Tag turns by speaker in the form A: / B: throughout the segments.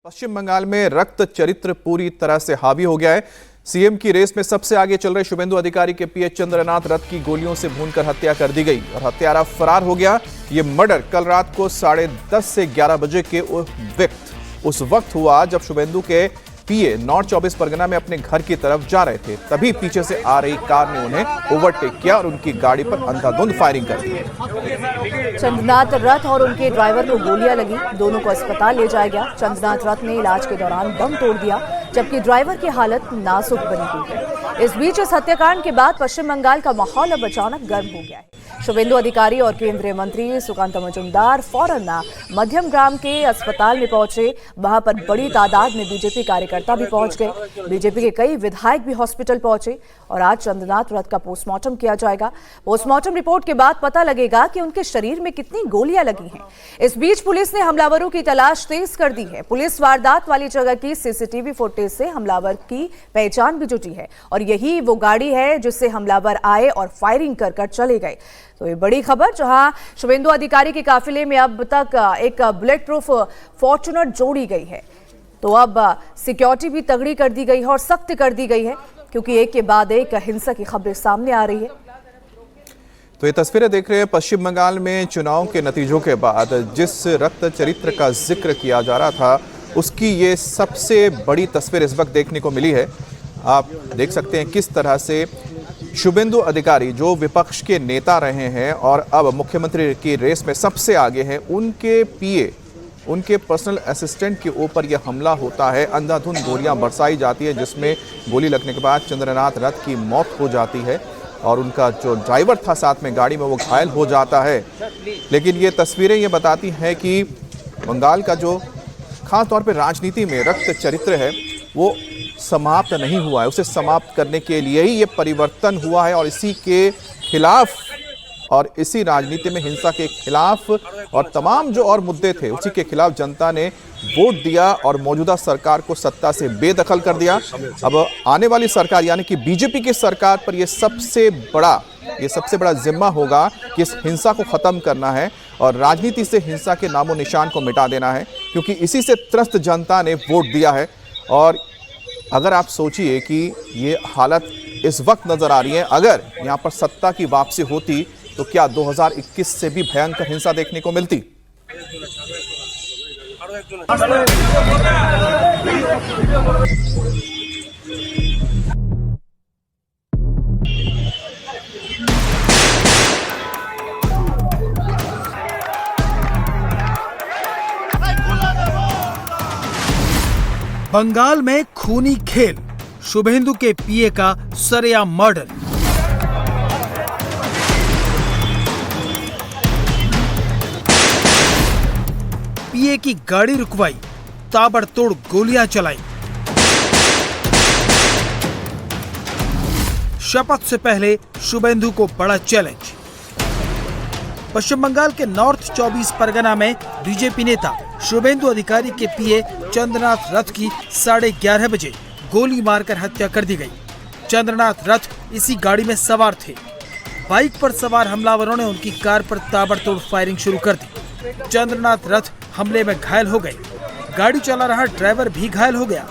A: पश्चिम बंगाल में रक्त चरित्र पूरी तरह से हावी हो गया है। सीएम की रेस में सबसे आगे चल रहे शुभेंदु अधिकारी के पीए चंद्रनाथ रथ की गोलियों से भूनकर हत्या कर दी गई और हत्यारा फरार हो गया। ये मर्डर कल रात को 10:30 से 11 बजे के उस वक्त हुआ जब शुभेंदु के पीए नॉर्थ 24 परगना में अपने घर की तरफ जा रहे थे। तभी पीछे से आ रही कार ने उन्हें ओवरटेक किया और उनकी गाड़ी पर अंधाधुंध फायरिंग कर दी।
B: चंद्रनाथ रथ और उनके ड्राइवर को गोलियां लगी, दोनों को अस्पताल ले जाया गया। चंद्रनाथ रथ ने इलाज के दौरान दम तोड़ दिया, जबकि ड्राइवर की हालत नाजुक बनी हुई है। इस बीच इस हत्याकांड के बाद पश्चिम बंगाल का माहौल अब अचानक गर्म हो गया है। शुभेंदु अधिकारी और केंद्रीय मंत्री सुकांता मजुमदार फौरन मध्यम ग्राम के अस्पताल में पहुंचे। वहां पर बड़ी तादाद में बीजेपी कार्यकर्ता भी पहुंच गए। बीजेपी के कई विधायक भी हॉस्पिटल पहुंचे और आज चंद्रनाथ रथ का पोस्टमार्टम किया जाएगा। पोस्टमार्टम रिपोर्ट के बाद पता लगेगा कि उनके शरीर में कितनी गोलियां लगी हैं। इस बीच पुलिस ने हमलावरों की तलाश तेज कर दी है। पुलिस वारदात वाली जगह की सीसीटीवी फुटेज से हमलावर की पहचान भी जुटी है और यही वो गाड़ी है जिससे हमलावर आए और फायरिंग कर चले गए। तो ये बड़ी खबर, जहां शुभेंदु अधिकारी के काफिले में अब तक एक बुलेट प्रूफ फॉर्च्यूनर जोड़ी गई है। तो अब सिक्योरिटी भी तगड़ी कर दी गई है और सख्त कर दी गई है, क्योंकि एक के बाद एक हिंसा की खबरें सामने आ रही है।
A: तो ये तस्वीरें देख रहे हैं पश्चिम बंगाल में चुनाव के नतीजों के बाद जिस रक्त चरित्र का जिक्र किया जा रहा था, उसकी ये सबसे बड़ी तस्वीर इस वक्त देखने को मिली है। आप देख सकते हैं किस तरह से शुभेंदु अधिकारी, जो विपक्ष के नेता रहे हैं और अब मुख्यमंत्री की रेस में सबसे आगे हैं, उनके पीए, उनके पर्सनल असिस्टेंट के ऊपर यह हमला होता है। अंधाधुंध गोलियां बरसाई जाती है, जिसमें गोली लगने के बाद चंद्रनाथ रथ की मौत हो जाती है और उनका जो ड्राइवर था साथ में गाड़ी में, वो घायल हो जाता है। लेकिन ये तस्वीरें ये बताती हैं कि बंगाल का जो खास तौर पर राजनीति में रक्त चरित्र है, वो समाप्त नहीं हुआ है। उसे समाप्त करने के लिए ही ये परिवर्तन हुआ है और इसी के खिलाफ और इसी राजनीति में हिंसा के खिलाफ और तमाम जो और मुद्दे थे, उसी के खिलाफ जनता ने वोट दिया और मौजूदा सरकार को सत्ता से बेदखल कर दिया। अब आने वाली सरकार यानी कि बीजेपी की सरकार पर यह सबसे बड़ा जिम्मा होगा कि इस हिंसा को खत्म करना है और राजनीति से हिंसा के नामो निशान को मिटा देना है, क्योंकि इसी से त्रस्त जनता ने वोट दिया है। और अगर आप सोचिए कि ये हालत इस वक्त नजर आ रही है, अगर यहाँ पर सत्ता की वापसी होती तो क्या 2021 से भी भयंकर हिंसा देखने को मिलती।
C: बंगाल में खूनी खेल, शुभेंदु के पीए का सरेआम मर्डर। पीए की गाड़ी रुकवाई, ताबड़तोड़ गोलियां चलाई। शपथ से पहले शुभेंदु को बड़ा चैलेंज। पश्चिम बंगाल के नॉर्थ 24 परगना में बीजेपी नेता शुभेंदु अधिकारी के पीए चंद्रनाथ रथ की 11:30 बजे गोली मारकर हत्या कर दी गई। चंद्रनाथ रथ इसी गाड़ी में सवार थे। बाइक पर सवार हमलावरों ने उनकी कार पर ताबड़तोड़ फायरिंग शुरू कर दी। चंद्रनाथ रथ हमले में घायल हो गए। गाड़ी चला रहा ड्राइवर भी घायल हो गया।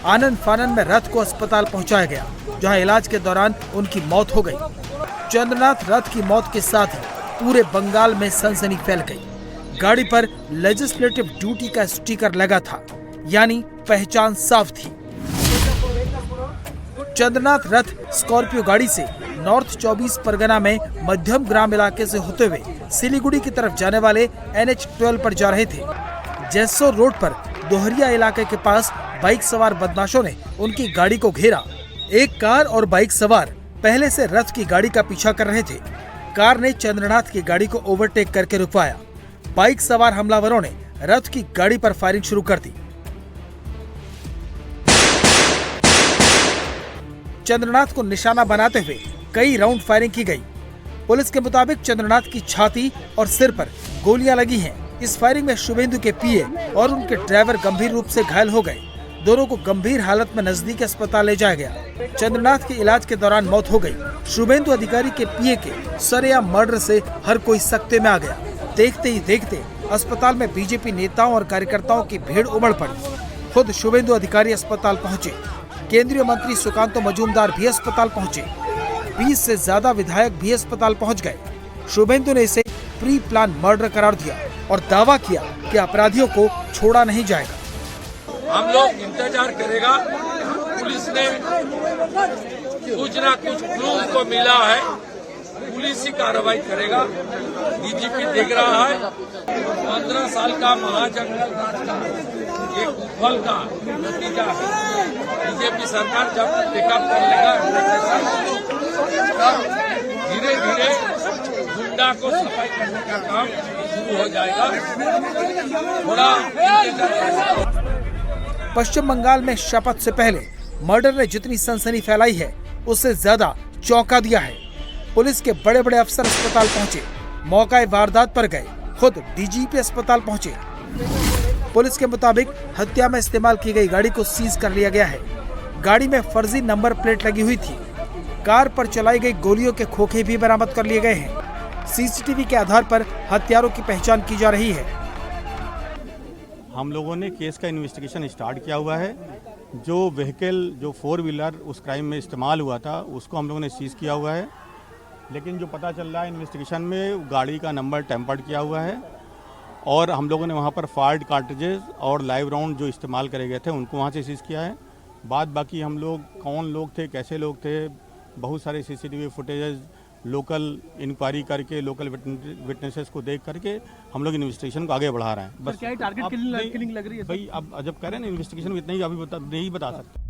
C: आनन फानन में रथ को अस्पताल पहुंचाया गया, जहां इलाज के दौरान उनकी मौत हो गई। चंद्रनाथ रथ की मौत के साथ ही पूरे बंगाल में सनसनी फैल गई। गाड़ी पर लेजिस्लेटिव ड्यूटी का स्टिकर लगा था, यानी पहचान साफ थी। चंद्रनाथ रथ स्कॉर्पियो गाड़ी से नॉर्थ 24 परगना में मध्यम ग्राम इलाके से होते हुए सिलीगुड़ी की तरफ जाने वाले NH-12 पर जा रहे थे। जैसोर रोड पर दोहरिया इलाके के पास बाइक सवार बदमाशों ने उनकी गाड़ी को घेरा। एक कार और बाइक सवार पहले से रथ की गाड़ी का पीछा कर रहे थे। कार ने चंद्रनाथ की गाड़ी को ओवरटेक करके रुकवाया। बाइक सवार हमलावरों ने रथ की गाड़ी पर फायरिंग शुरू कर दी। चंद्रनाथ को निशाना बनाते हुए कई राउंड फायरिंग की गई। पुलिस के मुताबिक चंद्रनाथ की छाती और सिर पर गोलियां लगी हैं। इस फायरिंग में शुभेंदु के पीए और उनके ड्राइवर गंभीर रूप से घायल हो गए। दोनों को गंभीर हालत में नजदीकी अस्पताल ले जाया गया। चंद्रनाथ के इलाज के दौरान मौत हो गई। शुभेंदु अधिकारी के पीए के सरेआम मर्डर से हर कोई सकते में आ गया। देखते ही देखते अस्पताल में बीजेपी नेताओं और कार्यकर्ताओं की भीड़ उमड़ पड़ी। खुद शुभेंदु अधिकारी अस्पताल पहुंचे। केंद्रीय मंत्री सुकांतो मजूमदार भी अस्पताल पहुंचे। 20 से ज्यादा विधायक भी अस्पताल पहुंच गए। शुभेंदु ने इसे प्री प्लान मर्डर करार दिया और दावा किया कि अपराधियों को छोड़ा नहीं जाएगा।
D: हम लोग इंतजार करेगा। पुलिस ने कुछ ना कुछ क्लूज को मिला है, पुलिस ही कार्रवाई करेगा। डीजीपी देख रहा है 15 साल का महाजंगल राज का एक कुफल का नतीजा है। बीजेपी सरकार जब टेकअप कर लेगा तब धीरे धीरे गुंडा को सफाई करने का काम शुरू हो जाएगा। थोड़ा
C: पश्चिम बंगाल में शपथ से पहले मर्डर ने जितनी सनसनी फैलाई है उससे ज्यादा चौंका दिया है। पुलिस के बड़े बड़े अफसर अस्पताल पहुंचे, मौका वारदात पर गए, खुद डीजीपी अस्पताल पहुंचे। पुलिस के मुताबिक हत्या में इस्तेमाल की गई गाड़ी को सीज कर लिया गया है। गाड़ी में फर्जी नंबर प्लेट लगी हुई थी। कार पर चलाई गई गोलियों के खोखे भी बरामद कर लिए गए हैं। सीसीटीवी के आधार पर हत्यारों की पहचान की जा रही है।
E: हम लोगों ने केस का इन्वेस्टिगेशन स्टार्ट किया हुआ है। जो व्हीकल, जो 4 व्हीलर उस क्राइम में इस्तेमाल हुआ था, उसको हम लोगों ने सीज किया हुआ है। लेकिन जो पता चल रहा है इन्वेस्टिगेशन में, गाड़ी का नंबर टेम्पर्ड किया हुआ है और हम लोगों ने वहाँ पर फायर्ड कार्ट्रिजेज और लाइव राउंड जो इस्तेमाल करे गए थे उनको वहाँ से सीज किया है। बाकी हम लोग कौन लोग थे, कैसे लोग थे, बहुत सारे सीसीटीवी फुटेजेस लोकल इंक्वायरी करके, लोकल विटनेसेस को देख करके हम लोग इन्वेस्टिगेशन को आगे बढ़ा रहे हैं। बस क्या टारगेट किलिंग लग रही है भाई? अब जब कह रहे हैं ना इन्वेस्टिगेशन, इतना ही अभी नहीं बता सकते।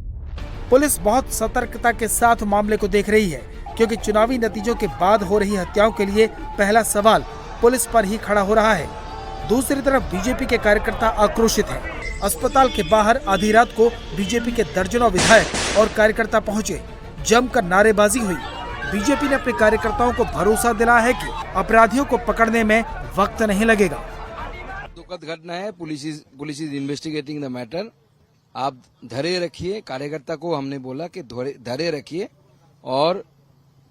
C: पुलिस बहुत सतर्कता के साथ मामले को देख रही है, क्योंकि चुनावी नतीजों के बाद हो रही हत्याओं के लिए पहला सवाल पुलिस पर ही खड़ा हो रहा है। दूसरी तरफ बीजेपी के कार्यकर्ता आक्रोशित हैं। अस्पताल के बाहर आधी रात को बीजेपी के दर्जनों विधायक और कार्यकर्ता पहुंचे, जमकर नारेबाजी हुई। बीजेपी ने अपने कार्यकर्ताओं को भरोसा दिलाया है कि अपराधियों को पकड़ने में वक्त नहीं लगेगा।
F: दुखद घटना है। Police is investigating the matter. आप धैर्य रखिए। कार्यकर्ता को हमने बोला कि धैर्य रखिए और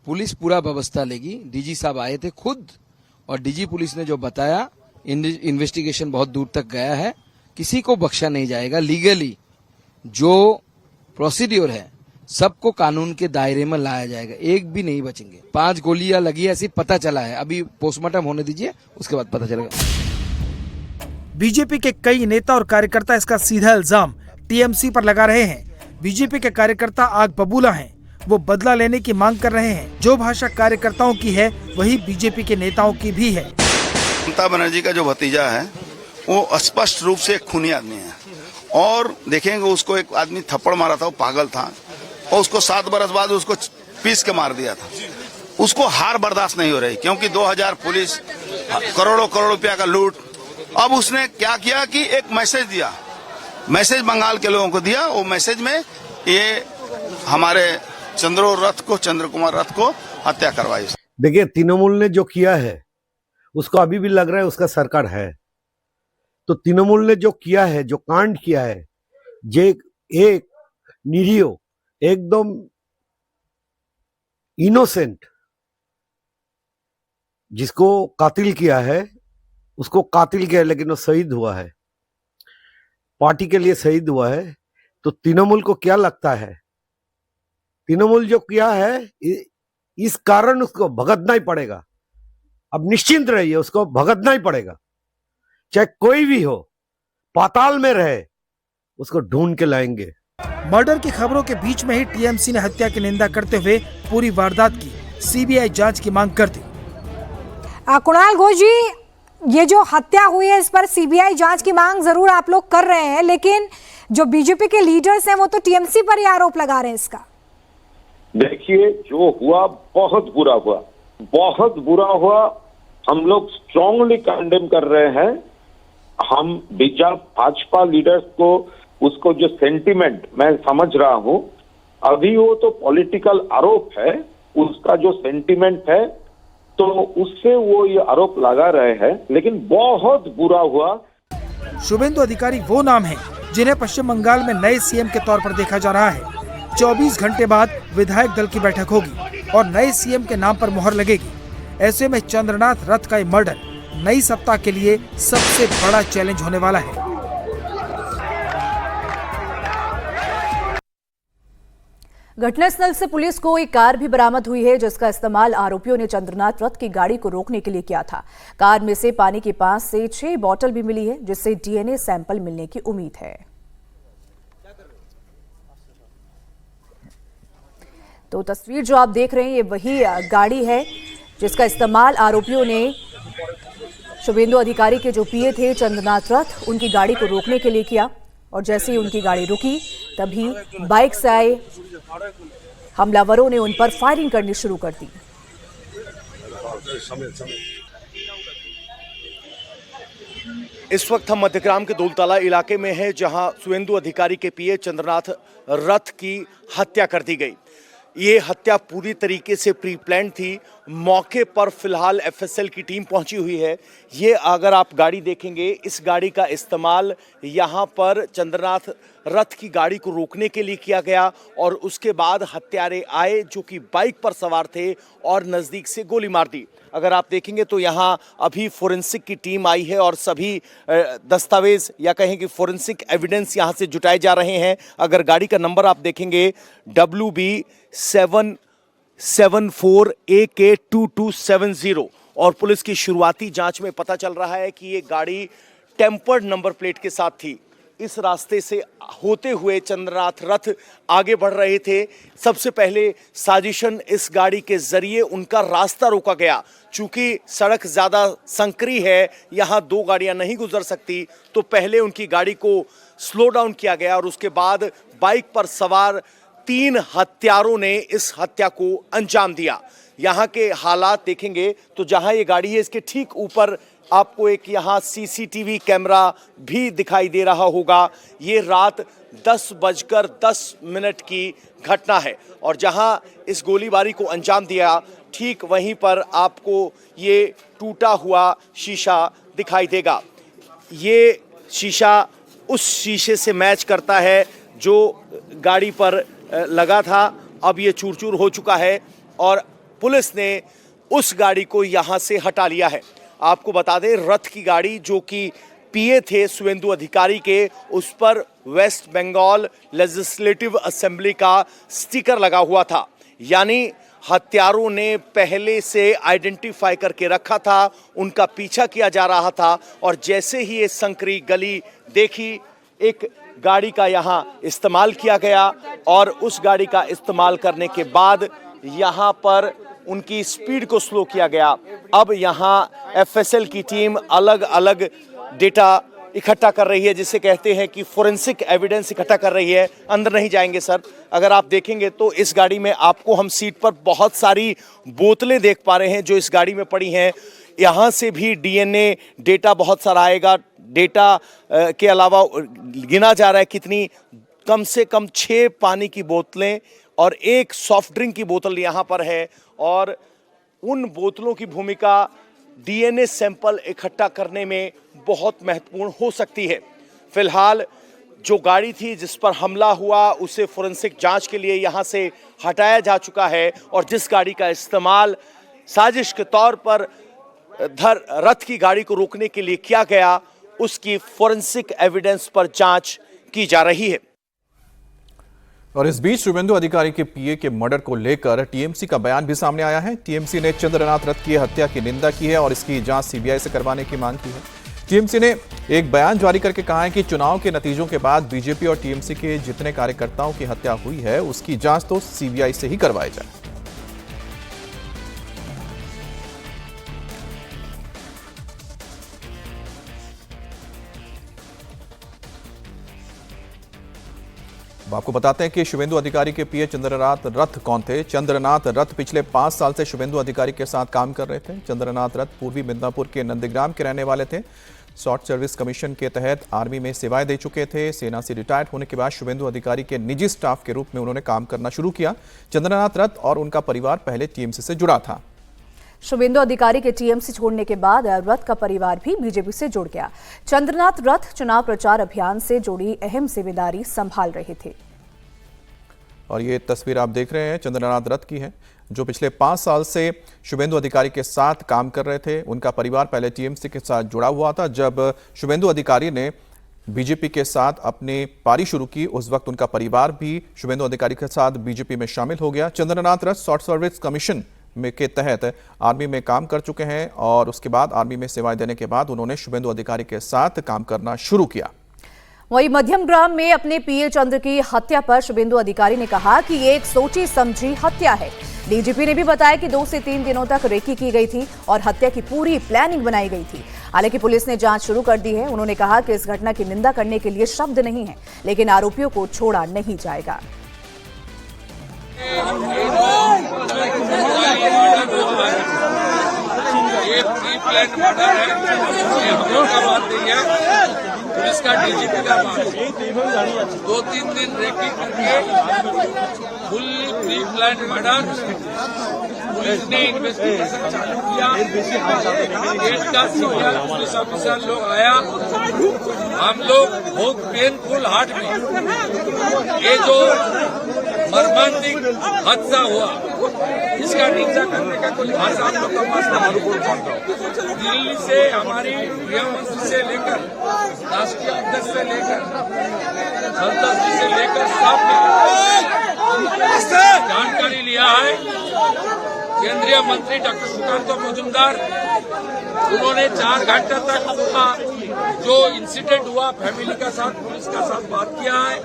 F: पुलिस पूरा व्यवस्था लेगी। डीजी साहब आए थे खुद और डीजी पुलिस ने जो बताया, इन्वेस्टिगेशन बहुत दूर तक गया है, किसी को बख्शा नहीं जाएगा। लीगली जो प्रोसीड्योर है सबको कानून के दायरे में लाया जाएगा, एक भी नहीं बचेंगे। 5 गोलियां लगी ऐसी पता चला है, अभी पोस्टमार्टम होने दीजिए, उसके बाद पता चलेगा।
C: बीजेपी के कई नेता और कार्यकर्ता इसका सीधा इल्जाम टीएमसी पर लगा रहे हैं। बीजेपी के कार्यकर्ता आग बबूला हैं, वो बदला लेने की मांग कर रहे हैं। जो भाषा कार्यकर्ताओं की है वही बीजेपी के नेताओं की भी है।
G: ममता बनर्जी का जो भतीजा है वो स्पष्ट रूप से एक खूनी आदमी है और देखेंगे उसको एक आदमी थप्पड़ मारा था, वो पागल था और उसको 7 बरस बाद उसको पीस के मार दिया था। उसको हार बर्दाश्त नहीं हो रही, क्योंकि 2000 पुलिस, करोड़ों रुपया का लूट। अब उसने क्या किया कि एक मैसेज दिया, मैसेज बंगाल के लोगों को दिया। वो मैसेज में ये हमारे चंद्र कुमार रथ को हत्या करवाई।
H: देखिए, तृणमूल ने जो किया है उसको अभी भी लग रहा है उसका सरकार है। तो तृणमूल ने जो किया है, जो कांड किया है, जे एक निरीह, एकदम इनोसेंट जिसको कातिल किया है, उसको कातिल किया है, लेकिन वो शहीद हुआ है, पार्टी के लिए शहीद हुआ है। तो तृणमूल को क्या लगता है, तृणमूल जो किया है इस कारण उसको भुगतना ही पड़ेगा। अब निश्चिंत रहिए, उसको भुगतना ही पड़ेगा, चाहे कोई भी हो, पाताल में रहे, उसको ढूंढ के लाएंगे।
C: मर्डर की खबरों के बीच में ही टीएमसी ने हत्या की निंदा करते हुए पूरी वारदात की सीबीआई जांच की मांग कर दी।
I: कुणाल घोष जी, ये जो हत्या हुई है इस पर सीबीआई जांच की मांग जरूर आप लोग कर रहे हैं, लेकिन जो बीजेपी के लीडर्स हैं वो तो टीएमसी पर ही आरोप लगा रहे हैं इसका।
J: देखिए, जो हुआ बहुत बुरा हुआ, बहुत बुरा हुआ। हम लोग स्ट्रांगली कंडेम कर रहे हैं। हम भाजपा लीडर्स को, उसको जो सेंटिमेंट मैं समझ रहा हूं, अभी वो तो पॉलिटिकल आरोप है, उसका जो सेंटिमेंट है तो उससे वो ये आरोप लगा रहे हैं, लेकिन बहुत बुरा हुआ।
C: शुभेंदु अधिकारी वो नाम है जिन्हें पश्चिम बंगाल में नए सीएम के तौर पर देखा जा रहा है। 24 घंटे बाद विधायक दल की बैठक होगी और नए सीएम के नाम पर मुहर लगेगी। ऐसे में चंद्रनाथ रथ का ये मर्डर नई सत्ता के लिए सबसे बड़ा चैलेंज होने वाला है।
B: घटनास्थल से पुलिस को एक कार भी बरामद हुई है, जिसका इस्तेमाल आरोपियों ने चंद्रनाथ रथ की गाड़ी को रोकने के लिए किया था। कार में से पानी की 5 से 6 बोतल भी मिली है, जिससे डीएनए सैंपल मिलने की उम्मीद है। तो तस्वीर जो आप देख रहे हैं, ये वही गाड़ी है जिसका इस्तेमाल आरोपियों ने शुभेंदु अधिकारी के जो पीए थे चंद्रनाथ रथ, उनकी गाड़ी को रोकने के लिए किया। और जैसे ही उनकी गाड़ी रुकी, तभी बाइक से आए हमलावरों ने उन पर फायरिंग करनी शुरू कर दी।
K: इस वक्त हम मध्यग्राम के दौलताला इलाके में हैं, जहां शुभेंदु अधिकारी के पीए चंद्रनाथ रथ की हत्या कर दी गई। ये हत्या पूरी तरीके से प्री प्लान थी। मौके पर फिलहाल एफएसएल की टीम पहुंची हुई है। ये अगर आप गाड़ी देखेंगे, इस गाड़ी का इस्तेमाल यहाँ पर चंद्रनाथ रथ की गाड़ी को रोकने के लिए किया गया और उसके बाद हत्यारे आए जो कि बाइक पर सवार थे और नज़दीक से गोली मार दी। अगर आप देखेंगे तो यहाँ अभी फोरेंसिक की टीम आई है और सभी दस्तावेज या कहें कि फोरेंसिक एविडेंस यहाँ से जुटाए जा रहे हैं। अगर गाड़ी का नंबर आप देखेंगे WB774AK2270 और पुलिस की शुरुआती जांच में पता चल रहा है कि ये गाड़ी टेम्पर्ड नंबर प्लेट के साथ थी। इस रास्ते से होते हुए चंद्रनाथ रथ आगे बढ़ रहे थे। सबसे पहले साजिशन इस गाड़ी के जरिए उनका रास्ता रोका गया। चूंकि सड़क ज्यादा संकरी है, यहाँ 2 गाड़ियां नहीं गुजर सकती, तो पहले उनकी गाड़ी को स्लो डाउन किया गया और उसके बाद बाइक पर सवार 3 हत्यारों ने इस हत्या को अंजाम दिया। यहाँ के हालात देखेंगे तो जहाँ ये गाड़ी है, इसके ठीक ऊपर आपको एक यहाँ सीसीटीवी कैमरा भी दिखाई दे रहा होगा। ये रात 10:10 की घटना है और जहाँ इस गोलीबारी को अंजाम दिया, ठीक वहीं पर आपको ये टूटा हुआ शीशा दिखाई देगा। ये शीशा उस शीशे से मैच करता है जो गाड़ी पर लगा था। अब ये चूर चूर हो चुका है और पुलिस ने उस गाड़ी को यहाँ से हटा लिया है। आपको बता दें, रथ की गाड़ी जो कि पीए थे शुभेंदु अधिकारी के, उस पर वेस्ट बंगाल लेजिस्लेटिव असेंबली का स्टिकर लगा हुआ था। यानी हत्यारों ने पहले से आइडेंटिफाई करके रखा था, उनका पीछा किया जा रहा था और जैसे ही ये संकरी गली देखी, एक गाड़ी का यहाँ इस्तेमाल किया गया और उस गाड़ी का इस्तेमाल करने के बाद यहाँ पर उनकी स्पीड को स्लो किया गया। अब यहाँ एफएसएल की टीम अलग अलग डेटा इकट्ठा कर रही है, जिसे कहते हैं कि फोरेंसिक एविडेंस इकट्ठा कर रही है। अंदर नहीं जाएंगे सर। अगर आप देखेंगे तो इस गाड़ी में आपको हम सीट पर बहुत सारी बोतलें देख पा रहे हैं जो इस गाड़ी में पड़ी हैं। यहाँ से भी डीएनए डेटा बहुत सारा आएगा। डेटा के अलावा गिना जा रहा है कितनी, कम से कम 6 पानी की बोतलें और 1 सॉफ्ट ड्रिंक की बोतल यहाँ पर है और उन बोतलों की भूमिका डीएनए सैंपल इकट्ठा करने में बहुत महत्वपूर्ण हो सकती है। फिलहाल जो गाड़ी थी जिस पर हमला हुआ, उसे फोरेंसिक जांच के लिए यहाँ से हटाया जा चुका है और जिस गाड़ी का इस्तेमाल साजिश के तौर पर रथ की गाड़ी को रोकने के लिए किया गया, उसकी फोरेंसिक एविडेंस पर जांच की जा रही है।
A: और इस बीच शुभेंदु अधिकारी के पीए के मर्डर को लेकर टीएमसी का बयान भी सामने आया है। टीएमसी ने चंद्रनाथ रथ की हत्या की निंदा की है और इसकी जांच सीबीआई से करवाने की मांग की है। टीएमसी ने एक बयान जारी करके कहा है कि चुनाव के नतीजों के बाद बीजेपी और टीएमसी के जितने कार्यकर्ताओं की हत्या हुई है, उसकी जांच तो सीबीआई से ही करवाई जाए। आपको बताते हैं कि शुभेंदु अधिकारी के पीए चंद्रनाथ रथ कौन थे। चंद्रनाथ रथ पिछले 5 साल से शुभेंदु अधिकारी के साथ काम कर रहे थे। चंद्रनाथ रथ पूर्वी मिदनापुर के नंदीग्राम के रहने वाले थे। शॉर्ट सर्विस कमीशन के तहत आर्मी में सेवाएं दे चुके थे। सेना से रिटायर्ड होने के बाद शुभेंदु अधिकारी के निजी स्टाफ के रूप में उन्होंने काम करना शुरू किया। चंद्रनाथ रथ और उनका परिवार पहले टीएमसी से जुड़ा था।
B: शुभेंदु अधिकारी के टीएमसी छोड़ने के बाद रथ का परिवार भी बीजेपी से जुड़ गया। चंद्रनाथ रथ चुनाव प्रचार अभियान से जुड़ी अहम जिम्मेदारी संभाल रहे थे।
A: और ये तस्वीर आप देख रहे हैं चंद्रनाथ रथ की है, जो पिछले 5 साल से शुभेंदु अधिकारी के साथ काम कर रहे थे। उनका परिवार पहले टीएमसी के साथ जुड़ा हुआ था। जब शुभेंदु अधिकारी ने बीजेपी के साथ अपने पारी शुरू की, उस वक्त उनका परिवार भी शुभेंदु अधिकारी के साथ बीजेपी में शामिल हो गया। चंद्रनाथ रथ शॉर्ट सर्विस कमीशन में के तहत आर्मी में काम कर चुके हैं और उसके बाद आर्मी में सेवाएं देने के बाद उन्होंने शुभेंदु अधिकारी के साथ काम करना शुरू किया।
B: वहीं मध्यम ग्राम में अपने पीए चंद्र की हत्या पर शुभेंदु अधिकारी ने कहा कि ये एक सोची समझी हत्या है। डीजीपी ने भी बताया कि 2 से 3 दिनों तक रेकी की गई थी और हत्या की पूरी प्लानिंग बनाई गई थी। हालांकि पुलिस ने जांच शुरू कर दी है। उन्होंने कहा कि इस घटना की निंदा करने के लिए शब्द नहीं है, लेकिन आरोपियों को छोड़ा नहीं जाएगा।
D: ये प्री प्लान मर्डर है, ये हम लोग का बात नहीं है, पुलिस का डीजीपी का बात है। 2-3 दिन रेकी करके fully pre plan murder, police ने इन्वेस्टिगेशन चालू किया। गेट का सीनियर पुलिस ऑफिसर लोग आया, हम लोग बहुत पेनफुल हार्ट में ये जो मर्मांतिक हादसा हुआ इसका निंदा करने का कोई भाषा हम लोग का पास नहीं। दिल्ली से हमारी गृहमंत्री से लेकर राष्ट्रीय अध्यक्ष से लेकर संसद जी से लेकर सब जानकारी लिया है। केंद्रीय मंत्री डॉक्टर सुकांत मजूमदार, उन्होंने 4 घंटे तक जो इंसिडेंट हुआ फैमिली के साथ, पुलिस के साथ बात किया है।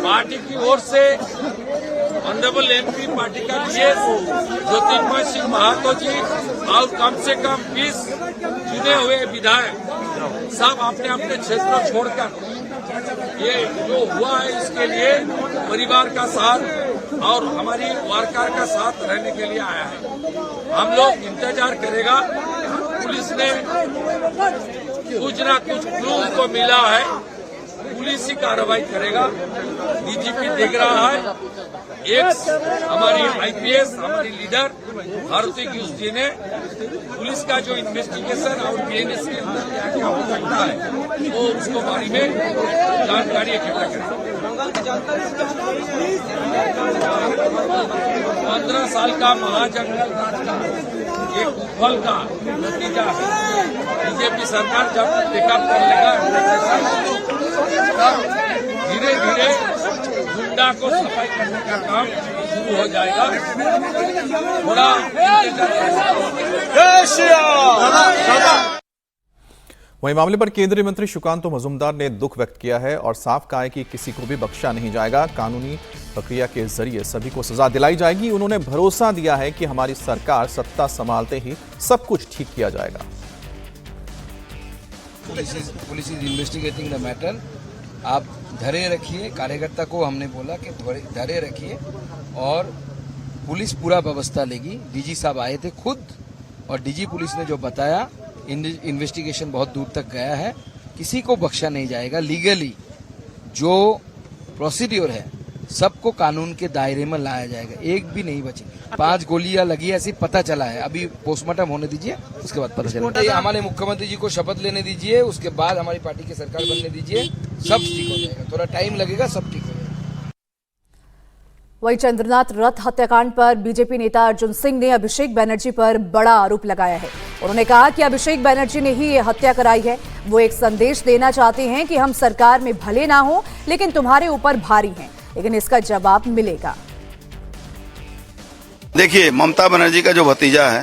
D: पार्टी की ओर से ऑनरेबल एमपी पार्टी का विशेष ज्योतिर्मय सिंह महातो जी और कम से कम 20 चुने हुए विधायक सब अपने अपने क्षेत्र छोड़कर ये जो हुआ है इसके लिए परिवार का साथ और हमारी वार्कर का साथ रहने के लिए आया है। हम लोग इंतजार करेगा। पुलिस ने कुछ ना कुछ क्लू को मिला है, पुलिस ही कार्रवाई करेगा। डीजीपी देख रहा है। एक हमारी आईपीएस हमारी लीडर भारती गिउस जी ने पुलिस का जो इन्वेस्टिगेशन और बीएनएस के अंदर क्या क्या हो सकता है वो उसको बारे में जानकारी इकट्ठा करेगी। 15 साल का महाजंगल राज का ये कुफल का नतीजा है। बीजेपी सरकार जब पिकअप कर लेगा तब धीरे धीरे गुंडा को सफाई करने का काम शुरू हो जाएगा। थोड़ा
A: वहीं मामले पर केंद्रीय मंत्री सुकांत मजूमदार ने दुख व्यक्त किया है और साफ कहा है कि किसी को भी बख्शा नहीं जाएगा। कानूनी प्रक्रिया के जरिए सभी को सजा दिलाई जाएगी। उन्होंने भरोसा दिया है कि हमारी सरकार सत्ता संभालते ही सब कुछ ठीक किया जाएगा।
F: Police is investigating the matter. आप धैर्य रखिए। कार्यकर्ता को हमने बोला कि धैर्य रखिए और पुलिस पूरा व्यवस्था लेगी। डीजी साहब आए थे खुद और डीजी पुलिस ने जो बताया, इन्वेस्टिगेशन बहुत दूर तक गया है, किसी को बख्शा नहीं जाएगा। लीगली जो प्रोसीड्योर है सबको कानून के दायरे में लाया जाएगा, एक भी नहीं बचेगी। 5 गोलियां लगी ऐसी पता चला है। अभी पोस्टमार्टम होने दीजिए, उसके बाद पता चलेगा। हमारे मुख्यमंत्री जी को शपथ लेने दीजिए, उसके बाद हमारी पार्टी की सरकार बनने दीजिए, सब ठीक हो जाएगा। थोड़ा टाइम लगेगा, सब ठीक हो जाएगा।
B: वहीं चंद्रनाथ रथ हत्याकांड पर बीजेपी नेता अर्जुन सिंह ने अभिषेक बनर्जी पर बड़ा आरोप लगाया है। उन्होंने कहा कि अभिषेक बनर्जी ने ही ये हत्या कराई है। वो एक संदेश देना चाहते हैं कि हम सरकार में भले ना हो लेकिन तुम्हारे ऊपर भारी हैं, लेकिन इसका जवाब मिलेगा।
G: देखिए, ममता बनर्जी का जो भतीजा है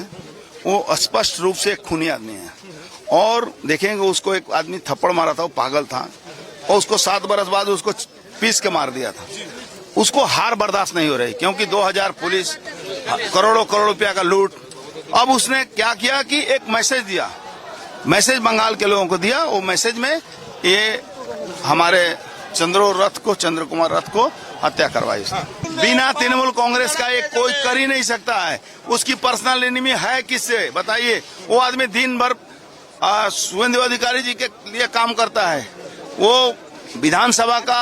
G: वो स्पष्ट रूप से एक खूनी आदमी है और देखेंगे उसको एक आदमी थप्पड़ मारा था, वो पागल था और उसको 7 बरस बाद उसको पीस के मार दिया था। उसको हार बर्दाश्त नहीं हो रही क्योंकि 2000 पुलिस, करोड़ों रुपया का लूट। अब उसने क्या किया कि एक मैसेज दिया, मैसेज बंगाल के लोगों को दिया। वो मैसेज में ये हमारे चंद्र कुमार रथ को हत्या करवाई उसने। बिना तृणमूल कांग्रेस का एक कोई कर ही नहीं सकता है। उसकी पर्सनल एनिमी है किससे बताइए? वो आदमी दिन भर शुभेंदु अधिकारी जी के लिए काम करता है। वो विधानसभा का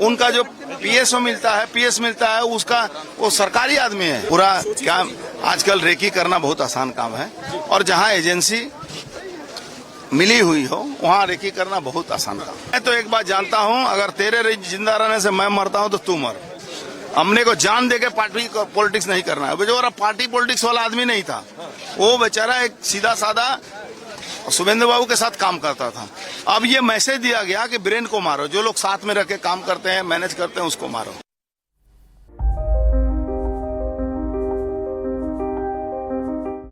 G: उनका जो पीएस मिलता है उसका वो सरकारी आदमी है। पूरा काम आजकल रेकी करना बहुत आसान काम है और जहां एजेंसी मिली हुई हो वहां रेकी करना बहुत आसान काम। मैं तो एक बात जानता हूं, अगर तेरे जिंदा रहने से मैं मरता हूं तो तू मर। हमने को जान दे के पार्टी पॉलिटिक्स नहीं करना है। बेचारा पार्टी पॉलिटिक्स वाला आदमी नहीं था, वो बेचारा एक सीधा साधा और शुभेंदु बाबू के साथ काम करता था। अब ये मैसेज दिया गया कि ब्रेन को मारो, जो लोग साथ में रह के काम करते हैं, मैनेज करते हैं, उसको मारो।